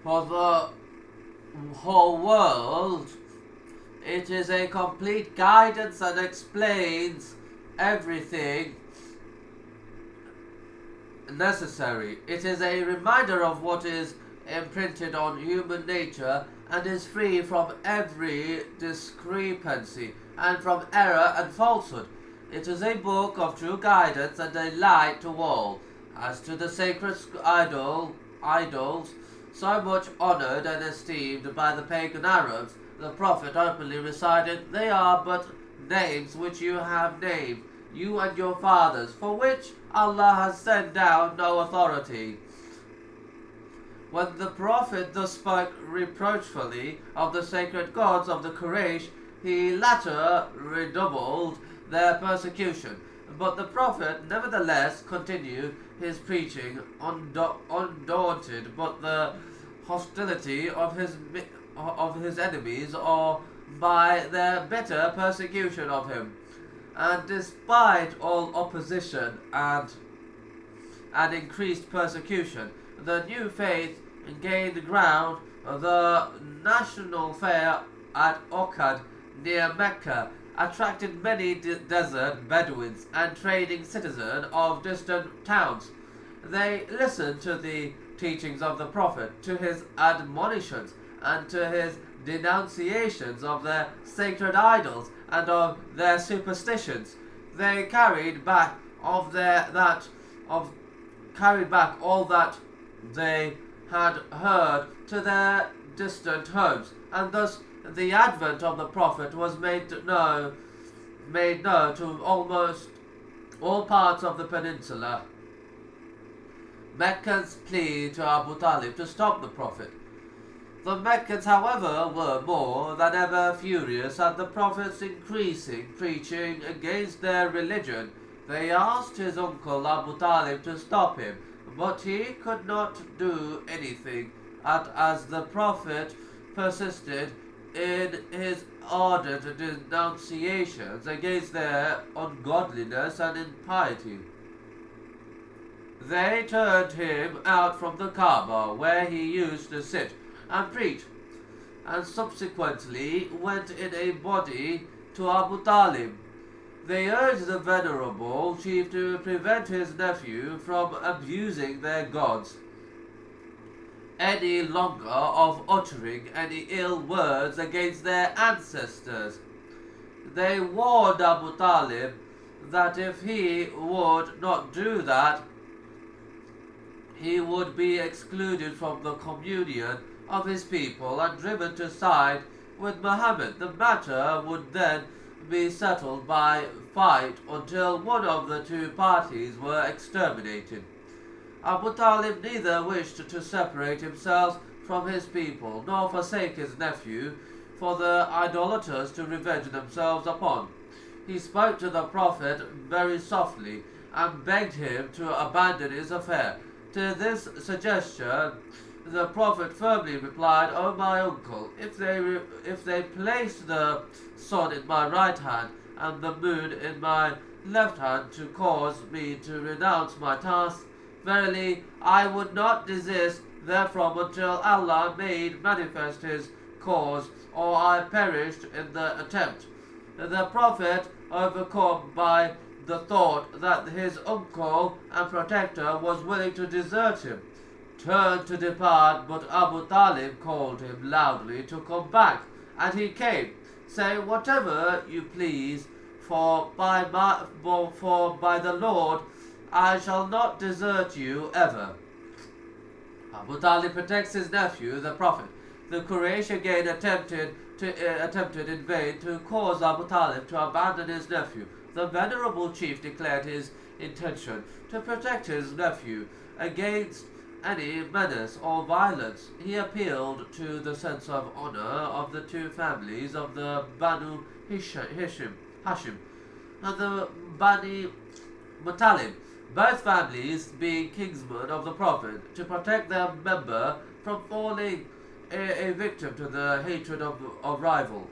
for the whole world. It is a complete guidance and explains everything necessary. It is a reminder of what is imprinted on human nature and is free from every discrepancy and from error and falsehood. It is a book of true guidance and a light to all. As to the sacred idols, so much honoured and esteemed by the pagan Arabs, the Prophet openly recited, "They are but names which you have named, you and your fathers, for which Allah has sent down no authority." When the Prophet thus spoke reproachfully of the sacred gods of the Quraysh, he latter redoubled their persecution. But the Prophet nevertheless continued his preaching undaunted by the hostility of his enemies or by their bitter persecution of him. And despite all opposition and increased persecution, the new faith gained ground. The national fair at Okad near Mecca attracted many desert Bedouins and trading citizens of distant towns. They listened to the teachings of the Prophet, to his admonitions, and to his denunciations of their sacred idols and of their superstitions. They carried back all that they had heard to their distant homes, and thus the advent of the Prophet was made known to almost all parts of the peninsula. Meccans plead to Abu Talib to stop the Prophet. The Meccans, however, were more than ever furious at the Prophet's increasing preaching against their religion. They asked his uncle Abu Talib to stop him, but he could not do anything, as the Prophet persisted in his ardent denunciations against their ungodliness and impiety. They turned him out from the Kaaba, where he used to sit and preach, and subsequently went in a body to Abu Talib. They urged the venerable chief to prevent his nephew from abusing their gods any longer, of uttering any ill words against their ancestors. They warned Abu Talib that if he would not do that, he would be excluded from the communion of his people and driven to side with Muhammad. The matter would then be settled by fight until one of the two parties were exterminated. Abu Talib neither wished to separate himself from his people nor forsake his nephew for the idolaters to revenge themselves upon. He spoke to the Prophet very softly and begged him to abandon his affair. To this suggestion the Prophet firmly replied, "O my uncle, if they place the sun in my right hand and the moon in my left hand to cause me to renounce my task, verily I would not desist therefrom until Allah made manifest his cause, or I perished in the attempt." The Prophet, overcome by the thought that his uncle and protector was willing to desert him, turned to depart, but Abu Talib called him loudly to come back, and he came, saying, "Whatever you please, for by the Lord I shall not desert you ever." Abu Talib protects his nephew, the Prophet. The Quraysh again attempted in vain to cause Abu Talib to abandon his nephew. The venerable chief declared his intention to protect his nephew against any menace or violence. He appealed to the sense of honor of the two families of the Banu Hashim and the Bani Muttalib, both families being kinsmen of the Prophet, to protect their member from falling a victim to the hatred of rival.